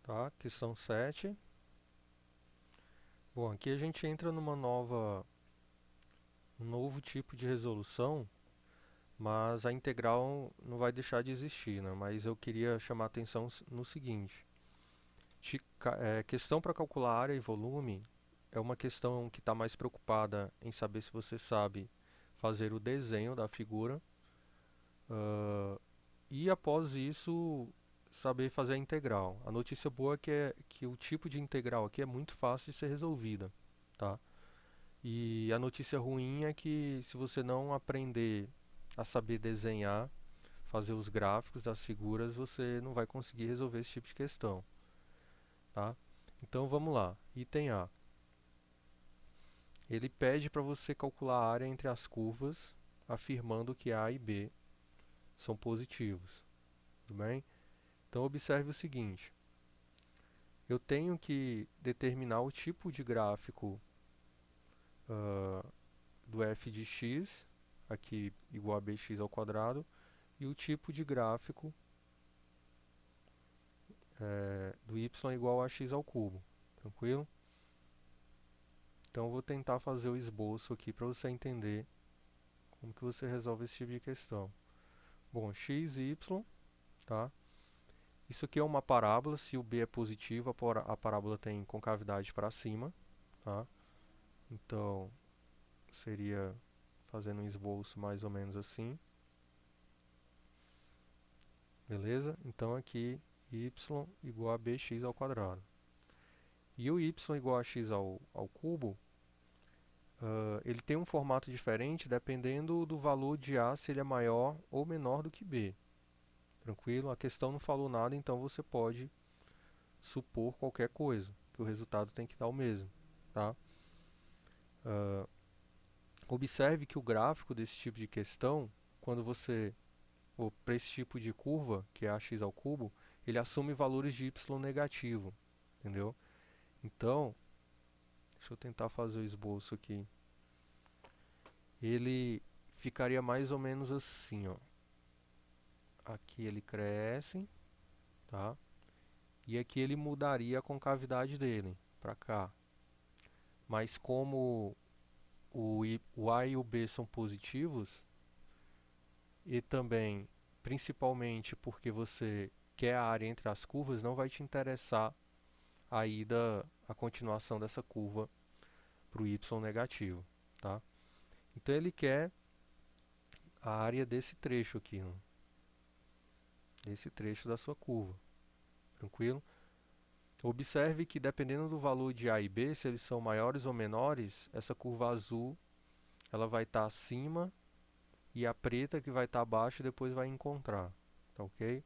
tá? Questão 7. Bom, aqui a gente entra um novo tipo de resolução, mas a integral não vai deixar de existir, né? Mas eu queria chamar a atenção no seguinte: questão para calcular área e volume é uma questão que está mais preocupada em saber se você sabe fazer o desenho da figura, e após isso saber fazer a integral. A notícia boa é que o tipo de integral aqui é muito fácil de ser resolvida, tá? E a notícia ruim é que se você não aprender a saber desenhar, fazer os gráficos das figuras, você não vai conseguir resolver esse tipo de questão, tá? Então vamos lá. Item A. Ele pede para você calcular a área entre as curvas, afirmando que A e B são positivos, tudo bem? Então observe o seguinte: eu tenho que determinar o tipo de gráfico ah, do f de x, aqui igual a bx ao quadrado, e o tipo de gráfico do y igual a x ao cubo. Tranquilo? Então eu vou tentar fazer o esboço aqui para você entender como que você resolve esse tipo de questão. Bom, x e y, tá? Isso aqui é uma parábola. Se o b é positivo, a parábola tem concavidade para cima, tá? Então seria fazendo um esboço mais ou menos assim. Beleza? Então aqui y igual a bx ao quadrado. E o y igual a x ao cubo, ele tem um formato diferente dependendo do valor de A, se ele é maior ou menor do que B. Tranquilo? A questão não falou nada, então você pode supor qualquer coisa, que o resultado tem que dar o mesmo. Tá? Observe que o gráfico desse tipo de questão, quando você, ou para esse tipo de curva, que é ax ao cubo, ele assume valores de y negativo. Entendeu? Então, deixa eu tentar fazer o esboço aqui. Ele ficaria mais ou menos assim, ó. Aqui ele cresce, tá? E aqui ele mudaria a concavidade dele para cá. Mas como o A e o B são positivos, e também, principalmente porque você quer a área entre as curvas, não vai te interessar a continuação dessa curva para o y negativo, tá? Então ele quer a área desse trecho aqui, ó, desse trecho da sua curva, tranquilo? Observe que dependendo do valor de A e B, se eles são maiores ou menores, essa curva azul ela vai estar acima e a preta que vai estar abaixo depois vai encontrar, tá ok?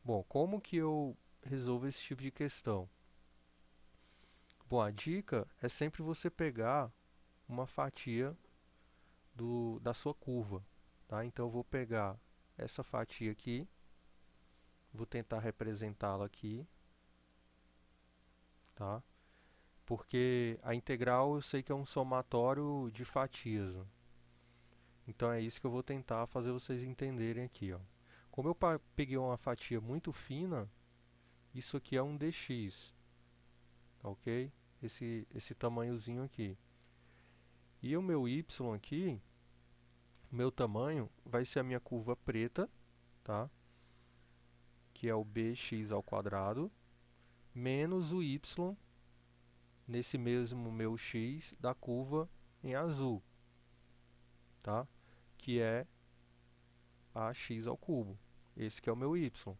Bom, como que eu resolvo esse tipo de questão? Bom, a dica é sempre você pegar uma fatia da sua curva, tá? Então eu vou pegar essa fatia aqui, vou tentar representá-la aqui, tá? Porque a integral eu sei que é um somatório de fatias, né? Então é isso que eu vou tentar fazer vocês entenderem aqui, ó. Como eu peguei uma fatia muito fina, isso aqui é um dx, tá ok? Esse tamanhozinho aqui. E o meu y aqui, o meu tamanho, vai ser a minha curva preta, tá? Que é o bx ao quadrado, menos o y, nesse mesmo meu x, da curva em azul, tá? Que é ax ao cubo. Esse que é o meu y,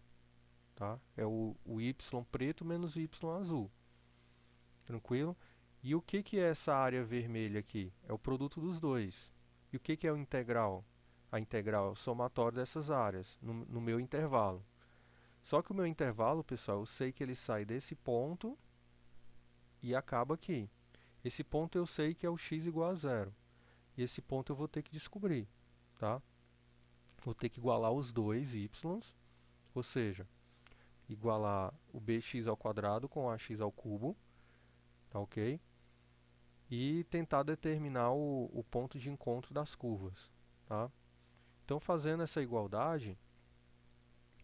tá? É o y preto menos o y azul. Tranquilo? E o que é essa área vermelha aqui? É o produto dos dois. E o que é o integral? A integral é o somatório dessas áreas, no meu intervalo. Só que o meu intervalo, pessoal, eu sei que ele sai desse ponto e acaba aqui. Esse ponto eu sei que é o x igual a zero. E esse ponto eu vou ter que descobrir, tá? Vou ter que igualar os dois y, ou seja, igualar o bx ao quadrado com ax ao cubo, tá ok? E tentar determinar o ponto de encontro das curvas, tá? Então, fazendo essa igualdade,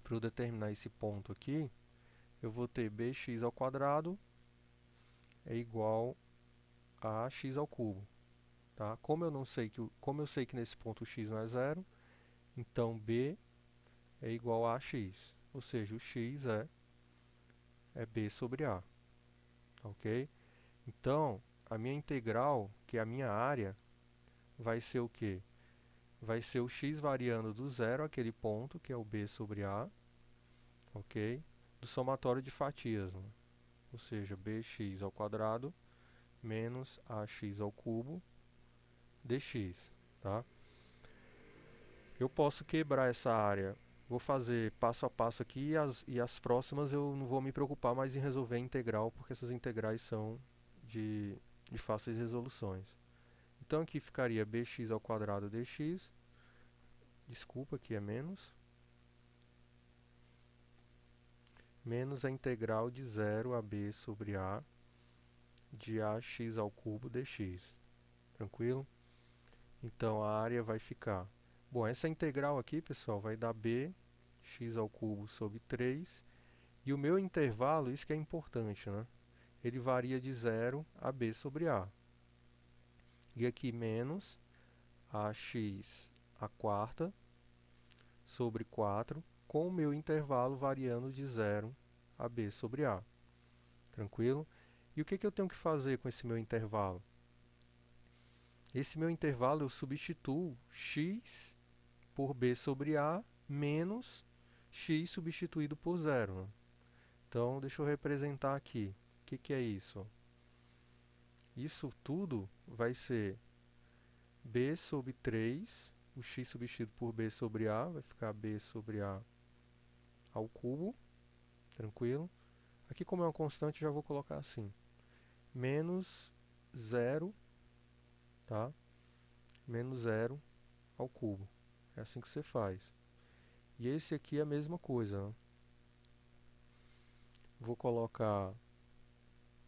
para eu determinar esse ponto aqui, eu vou ter bx ao quadrado é igual a x ao cubo. Tá? Como eu sei que nesse ponto o x não é zero, então b é igual a x. Ou seja, o x é b sobre a. Ok? Então, a minha integral, que é a minha área, vai ser o quê? Vai ser o x variando do zero àquele ponto, que é o b sobre a, ok? Do somatório de fatias, né? Ou seja, bx ao quadrado menos ax ao cubo dx, tá? Eu posso quebrar essa área. Vou fazer passo a passo aqui e as próximas eu não vou me preocupar mais em resolver a integral, porque essas integrais são de fáceis resoluções. Então aqui ficaria bx ao quadrado dx, desculpa, aqui é menos a integral de 0 a b sobre a de ax ao cubo dx. Tranquilo? Então a área vai ficar... Bom, essa integral aqui, pessoal, vai dar b x ao cubo sobre 3. E o meu intervalo, isso que é importante, né? Ele varia de 0 a b sobre a. E aqui menos ax a quarta sobre 4, com o meu intervalo variando de 0 a b sobre a. Tranquilo? E o que eu tenho que fazer com esse meu intervalo? Esse meu intervalo eu substituo x por b sobre a menos x substituído por zero, né? Então, deixa eu representar aqui. O que é isso? Isso tudo vai ser b sobre 3, o x substituído por b sobre a, vai ficar b sobre a ao cubo, tranquilo? Aqui, como é uma constante, já vou colocar assim. Menos zero, tá? Menos zero ao cubo. É assim que você faz. E esse aqui é a mesma coisa, né? Vou colocar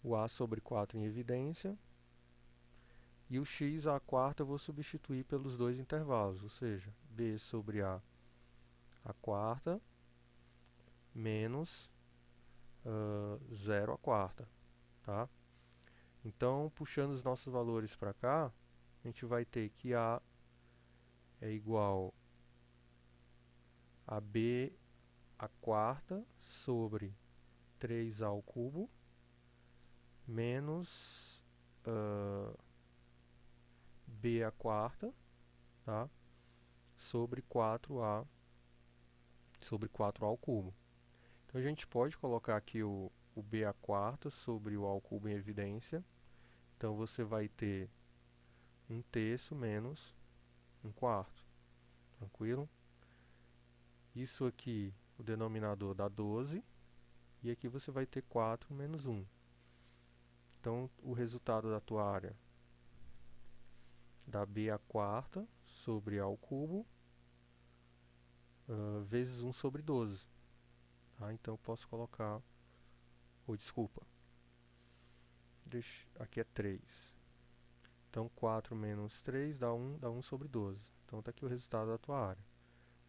o a sobre 4 em evidência. E o x à quarta eu vou substituir pelos dois intervalos, ou seja, b sobre a quarta menos 0 à quarta. Tá? Então, puxando os nossos valores para cá, a gente vai ter que a é igual a b à quarta sobre 3a ao cubo menos b à quarta, tá? Sobre 4a ao cubo. Então a gente pode colocar aqui o b à quarta sobre o a ao cubo em evidência. Então você vai ter 1/3 menos 1/4. Tranquilo? Isso aqui, o denominador dá 12. E aqui você vai ter 4 menos 1. Então o resultado da tua área dá b à quarta sobre a ao cubo vezes 1 sobre 12. Tá? Então eu posso colocar... desculpa. Aqui é 3. Então 4 menos 3 dá 1 sobre 12. Então está aqui o resultado da tua área.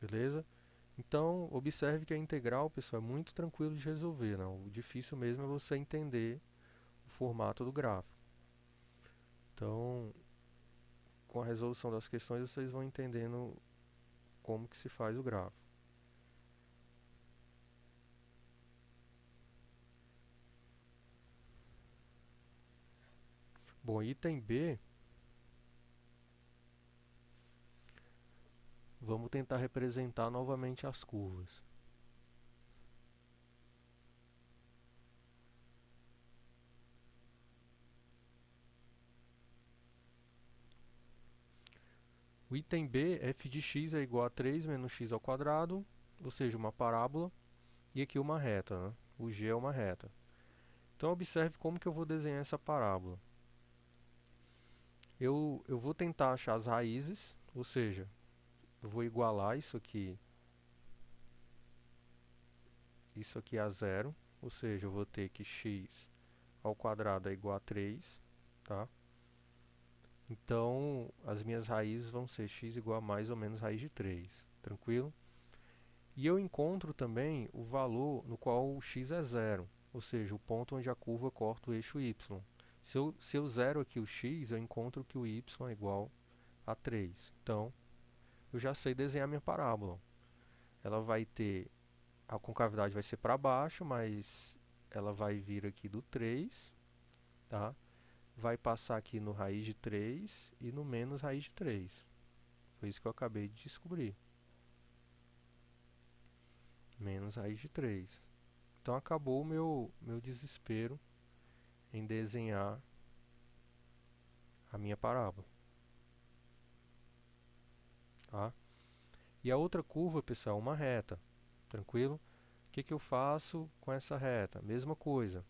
Beleza? Então observe que a integral, pessoal, é muito tranquilo de resolver. Não? O difícil mesmo é você entender o formato do gráfico. Então, com a resolução das questões, vocês vão entendendo como que se faz o gráfico. Bom, item B, vamos tentar representar novamente as curvas. O item B, f de x é igual a 3 menos x ao quadrado, ou seja, uma parábola, e aqui uma reta, né? O g é uma reta. Então observe como que eu vou desenhar essa parábola. Eu vou tentar achar as raízes, ou seja, eu vou igualar isso aqui a zero, ou seja, eu vou ter que x ao quadrado é igual a 3, tá? Então, as minhas raízes vão ser x igual a mais ou menos raiz de 3, tranquilo? E eu encontro também o valor no qual o x é zero, ou seja, o ponto onde a curva corta o eixo y. Se eu zero aqui o x, eu encontro que o y é igual a 3. Então, eu já sei desenhar minha parábola. Ela vai ter, a concavidade vai ser para baixo, mas ela vai vir aqui do 3, tá? Vai passar aqui no raiz de 3 e no menos raiz de 3. Foi isso que eu acabei de descobrir. Menos raiz de 3. Então acabou o meu desespero em desenhar a minha parábola. Tá? E a outra curva, pessoal, é uma reta. Tranquilo? O que eu faço com essa reta? Mesma coisa.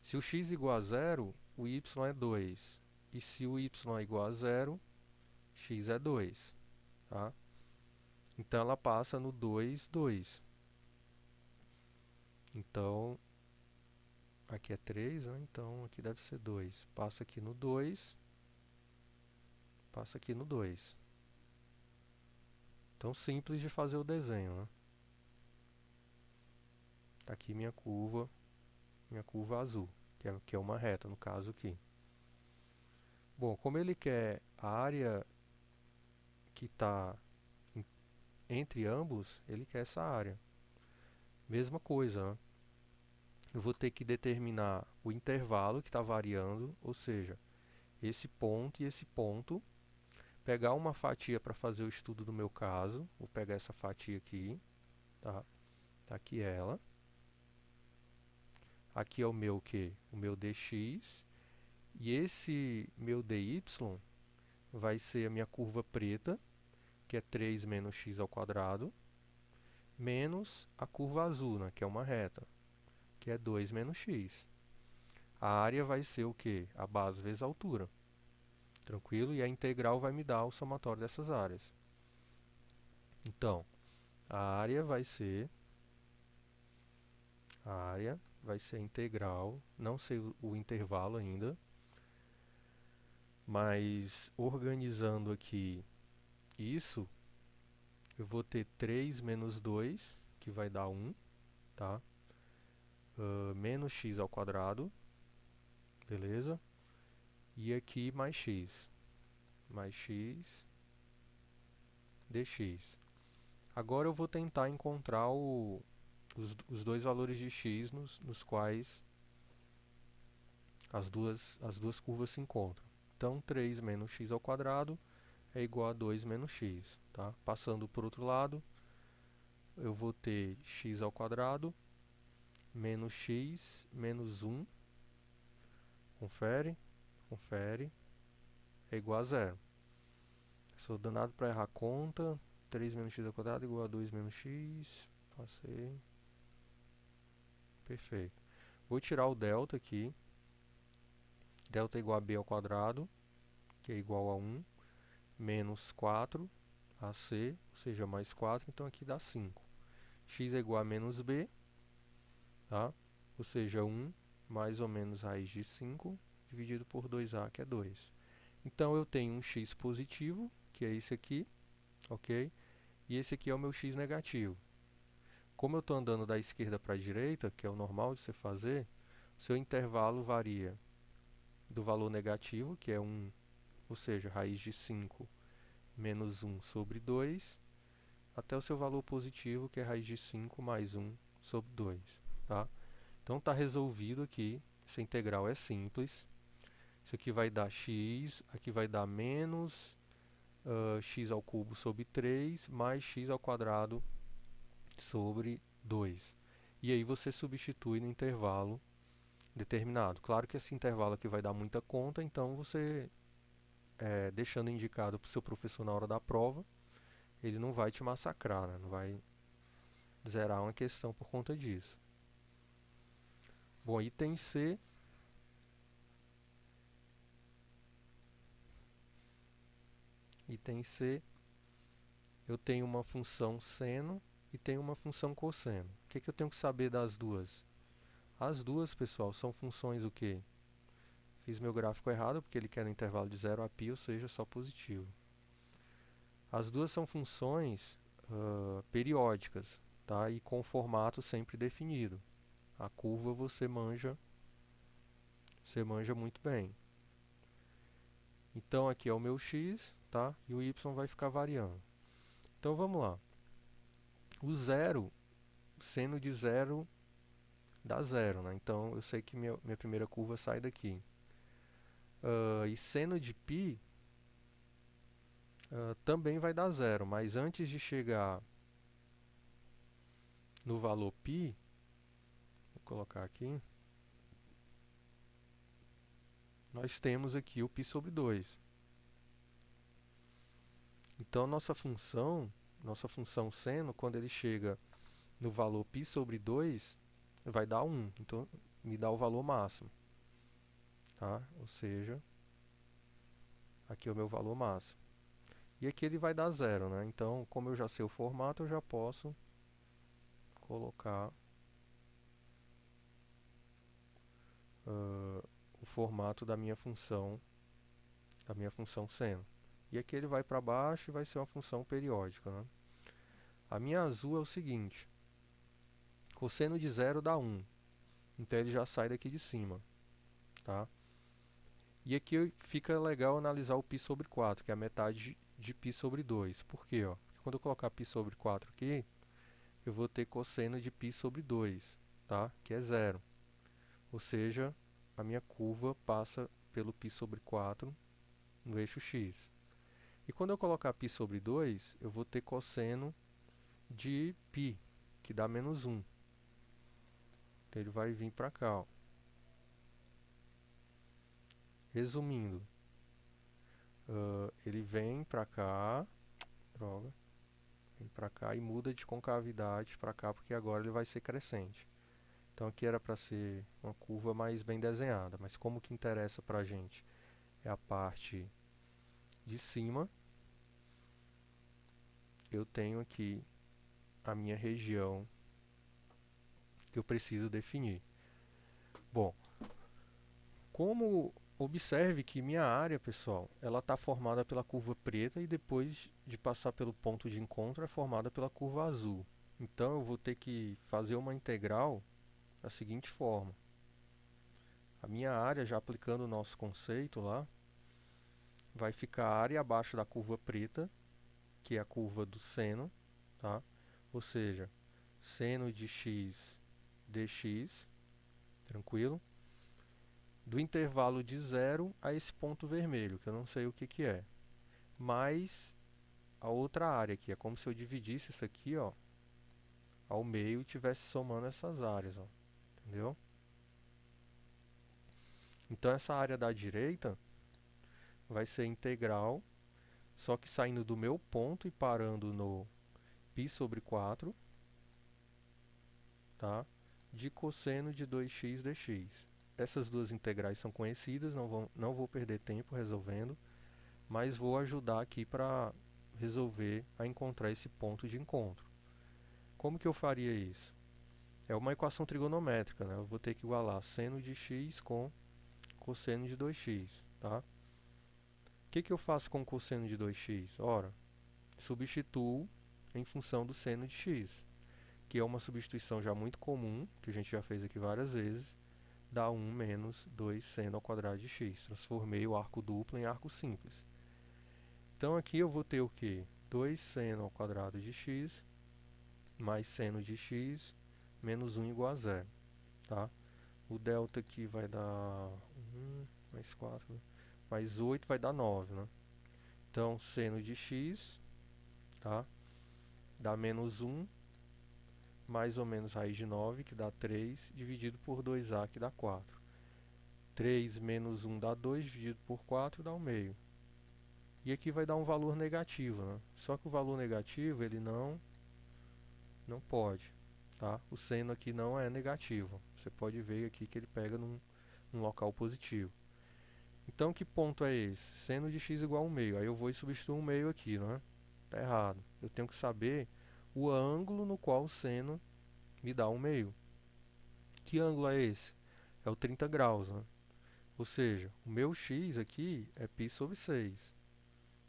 Se o x é igual a zero, o y é 2. E se o y é igual a zero, x é 2. Tá? Então ela passa no 2, 2. Então, aqui é 3, né? Então aqui deve ser 2. Passa aqui no 2, passa aqui no 2. Então, simples de fazer o desenho, né? Tá aqui minha curva azul, que é uma reta, no caso aqui. Bom, como ele quer a área que está entre ambos, ele quer essa área. Mesma coisa, né? Eu vou ter que determinar o intervalo que está variando, ou seja, esse ponto e esse ponto. Pegar uma fatia para fazer o estudo do meu caso. Vou pegar essa fatia aqui, tá? Tá aqui ela. Aqui é o meu quê? O meu dx. E esse meu dy vai ser a minha curva preta, que é 3 menos x ao quadrado, menos a curva azul, né, que é uma reta, que é 2 menos x. A área vai ser o quê? A base vezes a altura. Tranquilo? E a integral vai me dar o somatório dessas áreas. Então, a área vai ser a integral, não sei o intervalo ainda, mas organizando aqui isso, eu vou ter 3 menos 2, que vai dar 1, tá? Menos x ao quadrado, beleza? E aqui mais x dx. Agora eu vou tentar encontrar os dois valores de x nos quais as duas curvas se encontram. Então, 3 menos x ao quadrado é igual a 2 menos x. Tá? Passando por outro lado, eu vou ter x ao quadrado menos x menos 1. Confere, confere, é igual a zero. Sou danado para errar a conta. 3 menos x ao quadrado é igual a 2 menos x. Passei. Perfeito. Vou tirar o delta aqui. Delta é igual a b ao quadrado, que é igual a 1, menos 4 AC, ou seja, mais 4, então aqui dá 5. X é igual a menos b, tá? Ou seja, 1 mais ou menos raiz de 5, dividido por 2a, que é 2. Então eu tenho um x positivo, que é esse aqui, ok? E esse aqui é o meu x negativo. Como eu estou andando da esquerda para a direita, que é o normal de você fazer, o seu intervalo varia do valor negativo, que é 1, ou seja, raiz de 5 menos 1 sobre 2, até o seu valor positivo, que é raiz de 5 mais 1 sobre 2. Tá? Então está resolvido aqui, essa integral é simples. Isso aqui vai dar x, aqui vai dar menos x ao cubo sobre 3, mais x ao quadrado sobre 2. E aí você substitui no intervalo determinado. Claro que esse intervalo aqui vai dar muita conta, então você, deixando indicado para o seu professor na hora da prova, ele não vai te massacrar, né? Não vai zerar uma questão por conta disso. Bom, item C. Item C, eu tenho uma função seno e tenho uma função cosseno. O que eu tenho que saber das duas? As duas, pessoal, são funções o quê? Fiz meu gráfico errado, porque ele quer no intervalo de 0 a π, ou seja, só positivo. As duas são funções periódicas, tá? E com formato sempre definido. A curva você manja muito bem. Então aqui é o meu x, tá? E o y vai ficar variando. Então vamos lá. O zero, seno de zero dá zero, né? Então eu sei que minha primeira curva sai daqui. E seno de π também vai dar zero, mas antes de chegar no valor π, vou colocar aqui, nós temos aqui o π sobre 2. Então nossa função seno, quando ele chega no valor π sobre 2, vai dar 1. Então me dá o valor máximo, tá? Ou seja, aqui é o meu valor máximo. E aqui ele vai dar zero, né? Então, como eu já sei o formato, eu já posso colocar o formato da minha função seno. E aqui ele vai para baixo e vai ser uma função periódica, né? A minha azul é o seguinte: cosseno de zero dá 1. Então ele já sai daqui de cima, tá? E aqui fica legal analisar o π sobre 4, que é a metade de π sobre 2. Por quê? Ó? Porque quando eu colocar π sobre 4 aqui, eu vou ter cosseno de π sobre 2, tá? Que é zero. Ou seja, a minha curva passa pelo π sobre 4 no eixo x. E quando eu colocar π sobre 2, eu vou ter cosseno de π, que dá menos 1. Então ele vai vir para cá, ó. Resumindo, ele vem para cá, vem para cá e muda de concavidade para cá, porque agora ele vai ser crescente. Então aqui era para ser uma curva mais bem desenhada, mas como que interessa para a gente é a parte de cima, eu tenho aqui a minha região que eu preciso definir. Bom, como observe que minha área, pessoal, ela está formada pela curva preta e depois de passar pelo ponto de encontro é formada pela curva azul. Então eu vou ter que fazer uma integral da seguinte forma. A minha área, já aplicando o nosso conceito lá, vai ficar a área abaixo da curva preta, que é a curva do seno, tá? Ou seja, seno de x dx, tranquilo? Do intervalo de 0 a esse ponto vermelho, que eu não sei o que é. Mais a outra área aqui, é como se eu dividisse isso aqui, ó, ao meio e estivesse somando essas áreas, ó, entendeu? Então essa área da direita vai ser integral, só que saindo do meu ponto e parando no π sobre 4, tá? De cosseno de 2x dx. Essas duas integrais são conhecidas, não vou perder tempo resolvendo, mas vou ajudar aqui para resolver a encontrar esse ponto de encontro. Como que eu faria isso? É uma equação trigonométrica, né? Eu vou ter que igualar seno de x com cosseno de 2x, tá? O que eu faço com cosseno de 2x? Ora, substituo em função do seno de x, que é uma substituição já muito comum, que a gente já fez aqui várias vezes, dá 1 menos 2 seno ao quadrado de x. Transformei o arco duplo em arco simples. Então aqui eu vou ter o quê? 2 seno ao quadrado de x mais seno de x menos 1 igual a zero, tá? O delta aqui vai dar 1 mais 4, mais 8 vai dar 9, né? Então, seno de x, tá? Dá menos 1, mais ou menos raiz de 9, que dá 3, dividido por 2a, que dá 4. 3 menos 1 dá 2, dividido por 4 dá 1 meio. E aqui vai dar um valor negativo, né? Só que o valor negativo, ele não pode, tá? O seno aqui não é negativo. Você pode ver aqui que ele pega num local positivo. Então, que ponto é esse? Seno de x igual a 1 meio. Aí eu vou substituir 1 meio aqui, não é? Tá errado. Eu tenho que saber o ângulo no qual o seno me dá 1 meio. Que ângulo é esse? É o 30 graus, né? Ou seja, o meu x aqui é π sobre 6,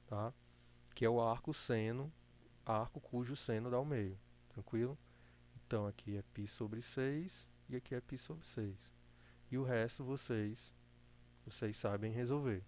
tá? Que é o arco seno arco cujo seno dá o meio. Tranquilo? Então aqui é π sobre 6 e aqui é π sobre 6. E o resto vocês sabem resolver.